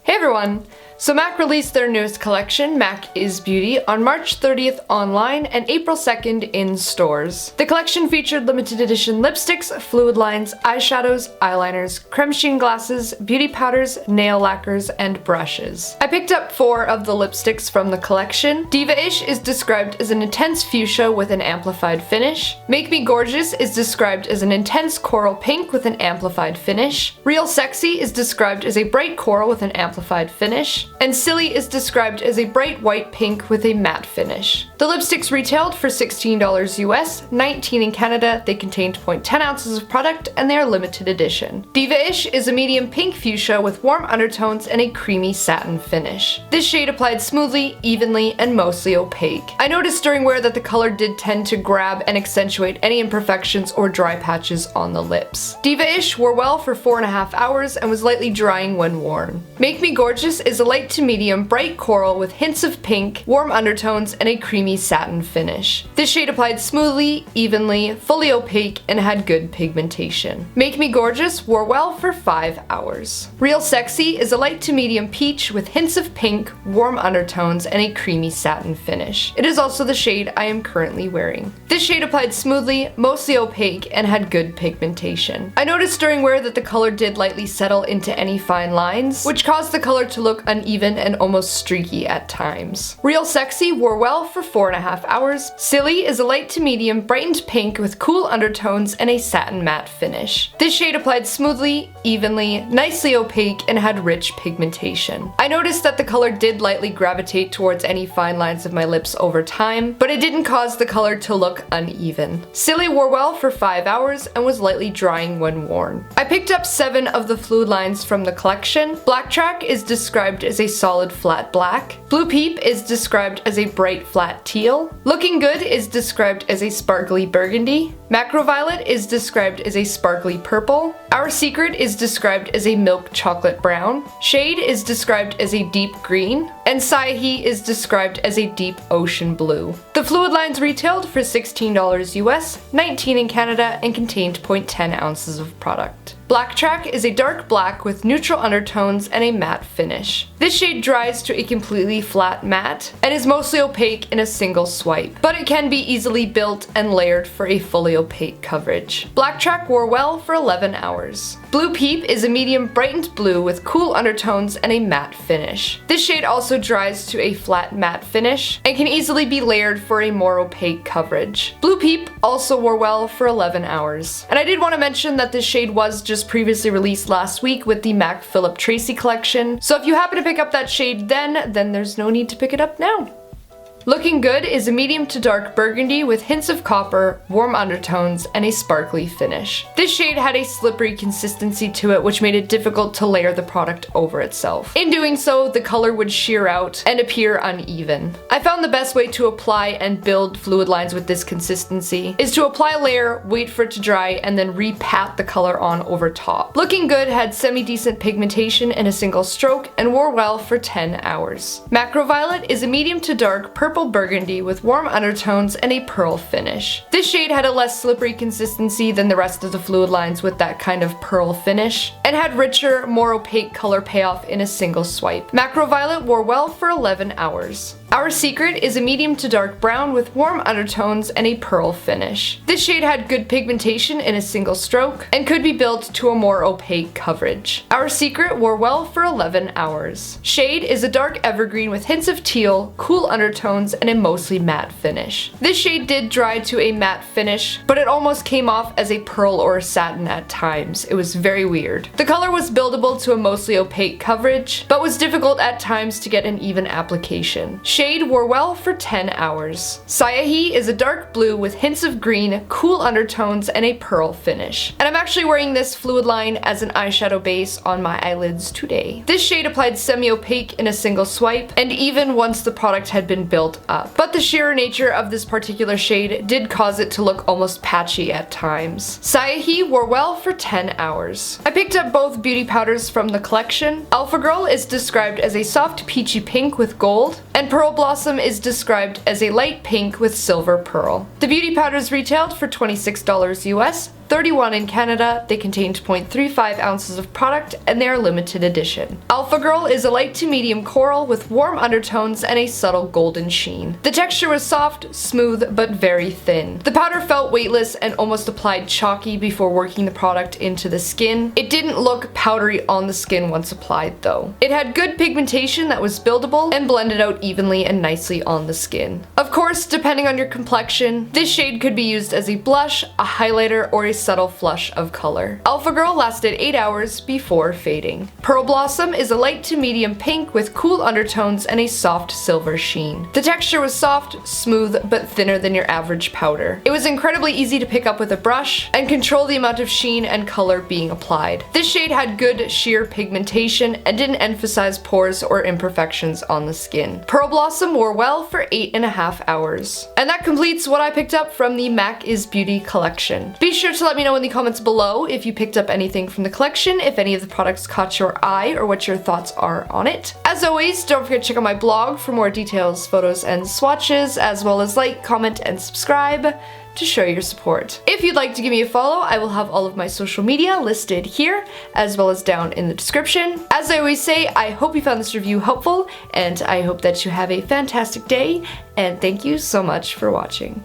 Hey everyone! So MAC released their newest collection, MAC is Beauty, on March 30th online and April 2nd in stores. The collection featured limited edition lipsticks, fluid lines, eyeshadows, eyeliners, creme sheen glasses, beauty powders, nail lacquers, and brushes. I picked up 4 of the lipsticks from the collection. Diva-ish is described as an intense fuchsia with an amplified finish. Make Me Gorgeous is described as an intense coral pink with an amplified finish. Real Sexy is described as a bright coral with an amplified finish. And Silly is described as a bright white pink with a matte finish. The lipsticks retailed for $16 US, $19 in Canada. They contained 0.10 ounces of product and they are limited edition. Diva-ish is a medium pink fuchsia with warm undertones and a creamy satin finish. This shade applied smoothly, evenly, and mostly opaque. I noticed during wear that the color did tend to grab and accentuate any imperfections or dry patches on the lips. Diva-ish wore well for 4.5 hours and was lightly drying when worn. Make Me Gorgeous is a light to medium bright coral with hints of pink, warm undertones, and a creamy satin finish. This shade applied smoothly, evenly, fully opaque, and had good pigmentation. Make Me Gorgeous wore well for 5 hours. Real Sexy is a light to medium peach with hints of pink, warm undertones, and a creamy satin finish. It is also the shade I am currently wearing. This shade applied smoothly, mostly opaque, and had good pigmentation. I noticed during wear that the color did lightly settle into any fine lines, which caused the color to look uneven and almost streaky at times. Real Sexy wore well for 4.5 hours. Silly is a light to medium brightened pink with cool undertones and a satin matte finish. This shade applied smoothly, evenly, nicely opaque, and had rich pigmentation. I noticed that the color did lightly gravitate towards any fine lines of my lips over time, but it didn't cause the color to look uneven. Silly wore well for 5 hours and was lightly drying when worn. I picked up 7 of the fluid lines from the collection. Blacktrack is described as a solid flat black. Blue Peep is described as a bright flat teal. Looking Good is described as a sparkly burgundy. Macroviolet is described as a sparkly purple. Our Secret is described as a milk chocolate brown. Shade is described as a deep green. And Siahi is described as a deep ocean blue. The fluid lines retailed for $16 US, $19 in Canada, and contained 0.10 ounces of product. Blacktrack is a dark black with neutral undertones and a matte finish. This shade dries to a completely flat matte and is mostly opaque in a single swipe, but it can be easily built and layered for a fully opaque coverage. Blacktrack wore well for 11 hours. Blue Peep is a medium brightened blue with cool undertones and a matte finish. This shade also dries to a flat matte finish and can easily be layered for a more opaque coverage. Blue Peep also wore well for 11 hours. And I did want to mention that this shade was just previously released last week with the MAC Philip Treacy Collection, so if you happen to pick up that shade then there's no need to pick it up now. Looking Good is a medium to dark burgundy with hints of copper, warm undertones, and a sparkly finish. This shade had a slippery consistency to it which made it difficult to layer the product over itself. In doing so, the color would shear out and appear uneven. I found the best way to apply and build fluid lines with this consistency is to apply a layer, wait for it to dry, and then re-pat the color on over top. Looking Good had semi-decent pigmentation in a single stroke and wore well for 10 hours. Macroviolet is a medium to dark purple burgundy with warm undertones and a pearl finish. This shade had a less slippery consistency than the rest of the fluid lines with that kind of pearl finish, and had richer, more opaque color payoff in a single swipe. Macroviolet wore well for 11 hours. Our Secret is a medium to dark brown with warm undertones and a pearl finish. This shade had good pigmentation in a single stroke and could be built to a more opaque coverage. Our Secret wore well for 11 hours. Shade is a dark evergreen with hints of teal, cool undertones, and a mostly matte finish. This shade did dry to a matte finish, but it almost came off as a pearl or a satin at times. It was very weird. The color was buildable to a mostly opaque coverage, but was difficult at times to get an even application. Shade wore well for 10 hours. Siahi is a dark blue with hints of green, cool undertones, and a pearl finish. And I'm actually wearing this fluid line as an eyeshadow base on my eyelids today. This shade applied semi-opaque in a single swipe, and even once the product had been built up. But the sheer nature of this particular shade did cause it to look almost patchy at times. Siahi wore well for 10 hours. I picked up both beauty powders from the collection. Alpha Girl is described as a soft peachy pink with gold, and Pearl Blossom is described as a light pink with silver pearl. The beauty powders retailed for $26 US, $31 in Canada, they contained 0.35 ounces of product, and they are limited edition. Alpha Girl is a light to medium coral with warm undertones and a subtle golden sheen. The texture was soft, smooth, but very thin. The powder felt weightless and almost applied chalky before working the product into the skin. It didn't look powdery on the skin once applied though. It had good pigmentation that was buildable and blended out evenly and nicely on the skin. Of course, depending on your complexion, this shade could be used as a blush, a highlighter, or a subtle flush of color. Alpha Girl lasted 8 hours before fading. Pearl Blossom is a light to medium pink with cool undertones and a soft silver sheen. The texture was soft, smooth, but thinner than your average powder. It was incredibly easy to pick up with a brush and control the amount of sheen and color being applied. This shade had good sheer pigmentation and didn't emphasize pores or imperfections on the skin. Pearl Blossom wore well for 8.5 hours. And that completes what I picked up from the MAC is Beauty collection. Be sure to let me know in the comments below if you picked up anything from the collection, if any of the products caught your eye, or what your thoughts are on it. As always, don't forget to check out my blog for more details, photos, and swatches, as well as like, comment, and subscribe to show your support. If you'd like to give me a follow, I will have all of my social media listed here, as well as down in the description. As I always say, I hope you found this review helpful, and I hope that you have a fantastic day, and thank you so much for watching.